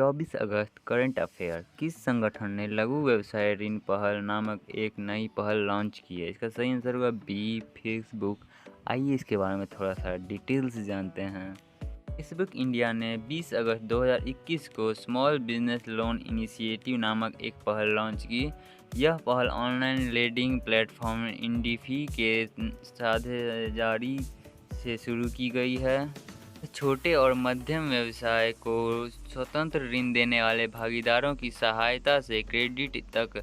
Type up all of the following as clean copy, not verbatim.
24 अगस्त current affair. किस संगठन ने लघु व्यवसाय ऋण पहल नामक एक नई पहल लॉन्च की है? इसका सही आंसर होगा बी, फेसबुक। आइए इसके बारे में थोड़ा सा डिटेल से जानते हैं। फेसबुक इंडिया ने 20 अगस्त 2021 को स्मॉल बिजनेस लोन इनिशिएटिव नामक एक पहल लॉन्च की। यह पहल ऑनलाइन लेंडिंग प्लेटफॉर्म इंडिफी के साझेदारी से शुरू की गई है। छोटे और मध्यम व्यवसाय को स्वतंत्र ऋण देने वाले भागीदारों की सहायता से क्रेडिट तक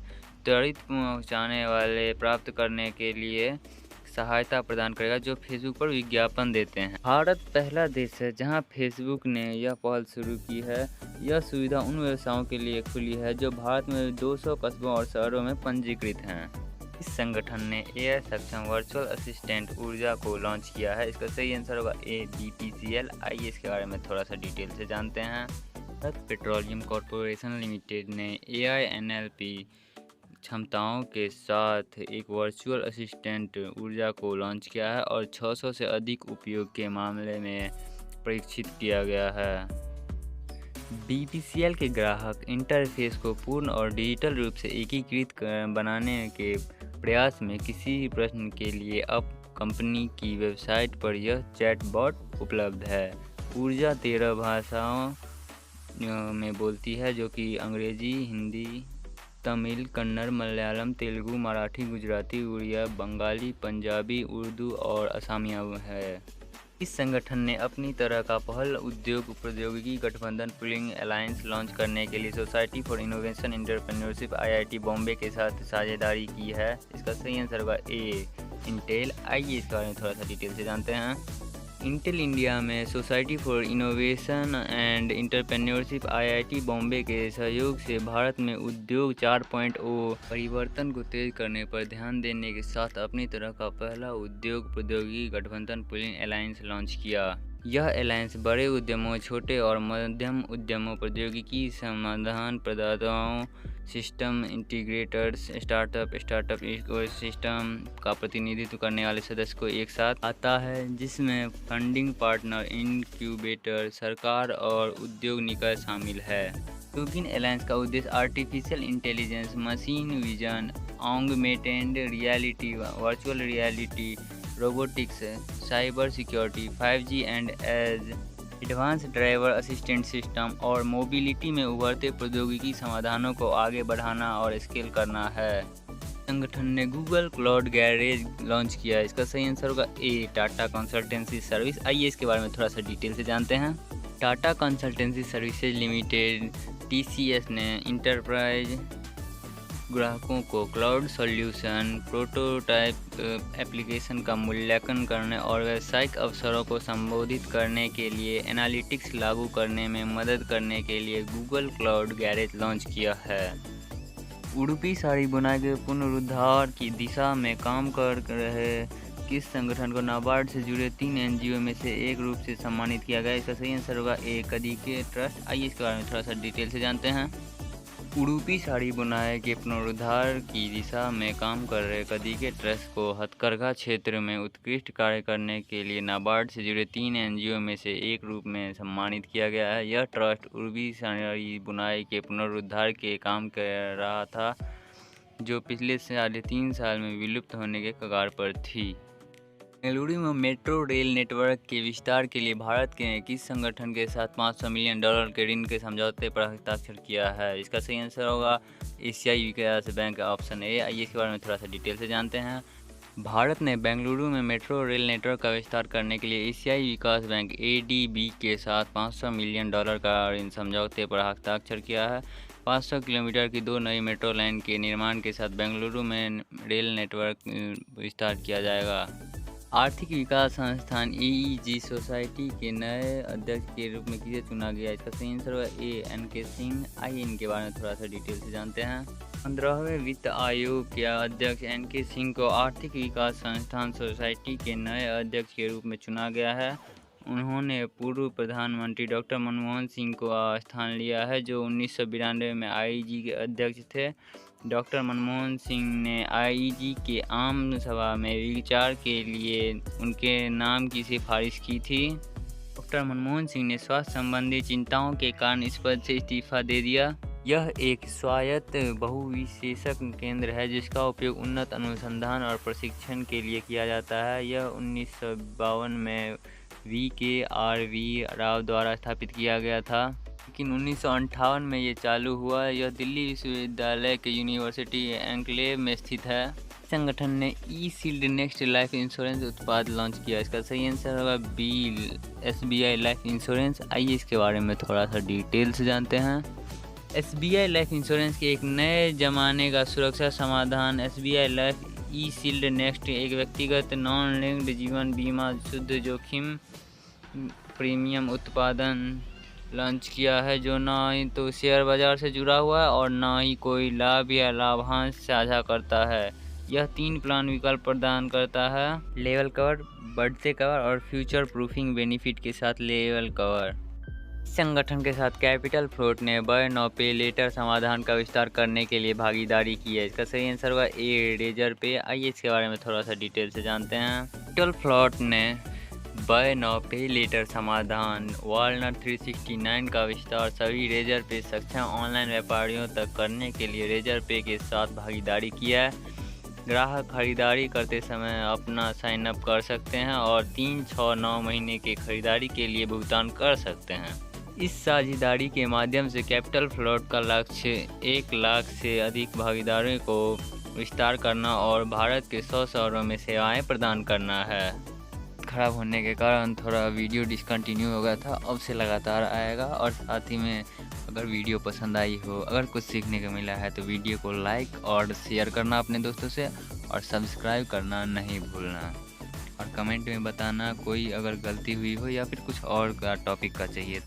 त्वरित पहुंचाने वाले प्राप्त करने के लिए सहायता प्रदान करेगा, जो फेसबुक पर विज्ञापन देते हैं। भारत पहला देश है जहां फेसबुक ने यह पहल शुरू की है। यह सुविधा उन व्यवसायों के लिए खुली है जो भारत में 200 कस्बों और शहरों में पंजीकृत हैं। इस संगठन ने एआई सक्षम वर्चुअल असिस्टेंट ऊर्जा को लॉन्च किया है। इसका सही आंसर होगा ए, बीपीसीएल। आइए इसके बारे में थोड़ा सा डिटेल से जानते हैं। भारत पेट्रोलियम कॉरपोरेशन लिमिटेड ने एआई एनएलपी क्षमताओं के साथ एक वर्चुअल असिस्टेंट ऊर्जा को लॉन्च किया है और 600 से अधिक उपयोग के मामले में परीक्षित किया गया है। बीपीसीएल के ग्राहक इंटरफेस को पूर्ण और डिजिटल रूप से एकीकृत बनाने के प्रयास में किसी भी प्रश्न के लिए अब कंपनी की वेबसाइट पर यह चैटबॉट उपलब्ध है। ऊर्जा 13 भाषाओं में बोलती है, जो कि अंग्रेजी, हिंदी, तमिल, कन्नड़, मलयालम, तेलुगु, मराठी, गुजराती, उड़िया, बंगाली, पंजाबी, उर्दू और असमिया है। इस संगठन ने अपनी तरह का पहल उद्योग प्रौद्योगिकी गठबंधन पुलिंग अलायंस लॉन्च करने के लिए society for innovation entrepreneurship IIT Bombay के साथ साझेदारी की है। इसका सही आंसर होगा ए, इंटेल। आइए इसके बारे में थोड़ा सा डिटेल से जानते हैं। इंटेल इंडिया में society for innovation and entrepreneurship IIT Bombay के सहयोग से भारत में उद्योग 4.0 परिवर्तन को तेज करने पर ध्यान देने के साथ अपनी तरह का पहला उद्योग प्रौद्योगिकी गठबंधन पुलिंग अलायंस लॉन्च किया। यह अलायंस बड़े उद्यमों, छोटे और मध्यम उद्यमों, प्रौद्योगिकी समाधान प्रदाताओं, सिस्टम इंटीग्रेटर्स, स्टार्टअप इकोसिस्टम का प्रतिनिधित्व करने वाले सदस्य को एक साथ आता है, जिसमें फंडिंग पार्टनर, इनक्यूबेटर, सरकार और उद्योग निकाय शामिल है। टोकिन अलायंस का उद्देश्य artificial intelligence, machine vision, augmented reality, virtual reality, robotics, cyber security, 5G and edge, advance driver assistant system और मोबिलिटी में उभरते प्रौद्योगिकी समाधानों को आगे बढ़ाना और स्केल करना है। संगठन ने गूगल क्लाउड गैरेज लॉन्च किया। इसका सही आंसर होगा ए, टाटा कंसल्टेंसी सर्विस। आइए इसके बारे में थोड़ा सा डिटेल से जानते हैं। Tata consultancy services limited TCS ने इंटरप्राइज ग्राहकों को क्लाउड सॉल्यूशन, प्रोटोटाइप एप्लीकेशन का मूल्यांकन करने और व्यावसायिक अवसरों को संबोधित करने के लिए एनालिटिक्स लागू करने में मदद करने के लिए गूगल क्लाउड गैरेज लॉन्च किया है। उडुपी साड़ी बुनाई के पुनरुद्धार की दिशा में काम कर रहे किस संगठन को नाबार्ड से जुड़े 3 NGO में से एक रूप से सम्मानित किया गया? इसका सही आंसर होगा ए, कदीके ट्रस्ट। आइए इसके बारे में थोड़ा सा डिटेल से जानते हैं। उडुपी साड़ी बुनाई के पुनरुद्धार की दिशा में काम कर रहे कदीके ट्रस्ट को हथकरघा क्षेत्र में उत्कृष्ट कार्य करने के लिए नाबार्ड से जुड़े 3 NGO में से एक रूप में सम्मानित किया गया है। यह ट्रस्ट उडुपी साड़ी बुनाई के पुनरुद्धार के काम कर रहा था, जो पिछले 3.5 साल में विलुप्त होने के कगार पर थी। बेंगलुरु में मेट्रो रेल नेटवर्क के विस्तार के लिए भारत के किस संगठन के साथ $500 मिलियन के ऋण के समझौते पर हस्ताक्षर किया है? इसका सही आंसर होगा एशियाई विकास बैंक, ऑप्शन ए। आइए इसके बारे में थोड़ा सा डिटेल से जानते हैं। भारत ने बेंगलुरु में मेट्रो रेल नेटवर्क का विस्तार करने के लिए एशियाई विकास बैंक ADB के साथ $500 मिलियन का ऋण समझौते पर हस्ताक्षर किया है। 500 किलोमीटर की 2 नई मेट्रो लाइन के निर्माण के साथ बेंगलुरु में रेल नेटवर्क विस्तार किया जाएगा। आर्थिक विकास संस्थान EEG सोसाइटी के नए अध्यक्ष के रूप में किसे चुना गया? इसका सही आंसर होगा ए, NK सिंह। आइए इनके बारे में थोड़ा सा डिटेल से जानते हैं। 15वें वित्त आयोग के अध्यक्ष NK सिंह को आर्थिक विकास संस्थान सोसाइटी के नए अध्यक्ष के रूप में चुना गया है। उन्होंने पूर्व प्रधानमंत्री डॉक्टर मनमोहन सिंह को स्थान लिया है, जो 1992 में IEG के अध्यक्ष थे। डॉक्टर मनमोहन सिंह ने IEG के आम सभा में विचार के लिए उनके नाम की सिफारिश की थी। डॉक्टर मनमोहन सिंह ने स्वास्थ्य संबंधी चिंताओं के कारण इस पद से इस्तीफा दे दिया। यह एक स्वायत्त बहुविशेषज्ञ केंद्र है जिसका उपयोग उन्नत अनुसंधान और प्रशिक्षण के लिए किया जाता है। यह 1952 में VKRV राव द्वारा स्थापित किया गया था, लेकिन 1958 में ये चालू हुआ। यह दिल्ली विश्वविद्यालय के यूनिवर्सिटी एन्क्लेव में स्थित है। संगठन ने ई-शील्ड नेक्स्ट लाइफ इंश्योरेंस उत्पाद लॉन्च किया। इसका सही आंसर होगा बी, SBI लाइफ इंश्योरेंस। आइए इसके बारे में थोड़ा सा डिटेल से जानते हैं। SBI लाइफ इंश्योरेंस के एक नए ज़माने का सुरक्षा समाधान SBI लाइफ ई-शील्ड नेक्स्ट एक व्यक्तिगत नॉन लिंक्ड जीवन बीमा शुद्ध जोखिम प्रीमियम उत्पादन लॉन्च किया है, जो ना ही तो शेयर बाजार से जुड़ा हुआ है और ना ही कोई लाभ या लाभांश साझा करता है। यह 3 प्लान विकल्प प्रदान करता है: लेवल कवर, बढ़ते कवर और फ्यूचर प्रूफिंग बेनिफिट के साथ लेवल कवर। संगठन के साथ कैपिटल फ्लोट ने बाय नाउ पे लेटर समाधान का विस्तार करने के लिए भागीदारी की है। इसका सही आंसर होगा ए, रेजर पे। आइए इसके बारे में थोड़ा सा डिटेल से जानते हैं। कैपिटल फ्लोट ने बाय नाउ पे लेटर समाधान वॉलनट 369 का विस्तार सभी रेजर पे सक्षम ऑनलाइन व्यापारियों तक करने के लिए रेजर पे के साथ भागीदारी किया है। ग्राहक खरीदारी करते समय अपना साइन अप कर सकते हैं और 3, 6, 9 महीने के खरीदारी के लिए भुगतान कर सकते हैं। इस साझेदारी के माध्यम से कैपिटल फ्लोट का लक्ष्य 1 लाख से अधिक भागीदारों को विस्तार करना और भारत के 100 शहरों में सेवाएं प्रदान करना है। खराब होने के कारण थोड़ा वीडियो डिसकंटिन्यू हो गया था, अब से लगातार आएगा। और साथ ही में अगर वीडियो पसंद आई हो, अगर कुछ सीखने को मिला है तो वीडियो को लाइक और शेयर करना अपने दोस्तों से, और सब्सक्राइब करना नहीं भूलना। और कमेंट में बताना कोई अगर गलती हुई हो या फिर कुछ और का टॉपिक का चाहिए।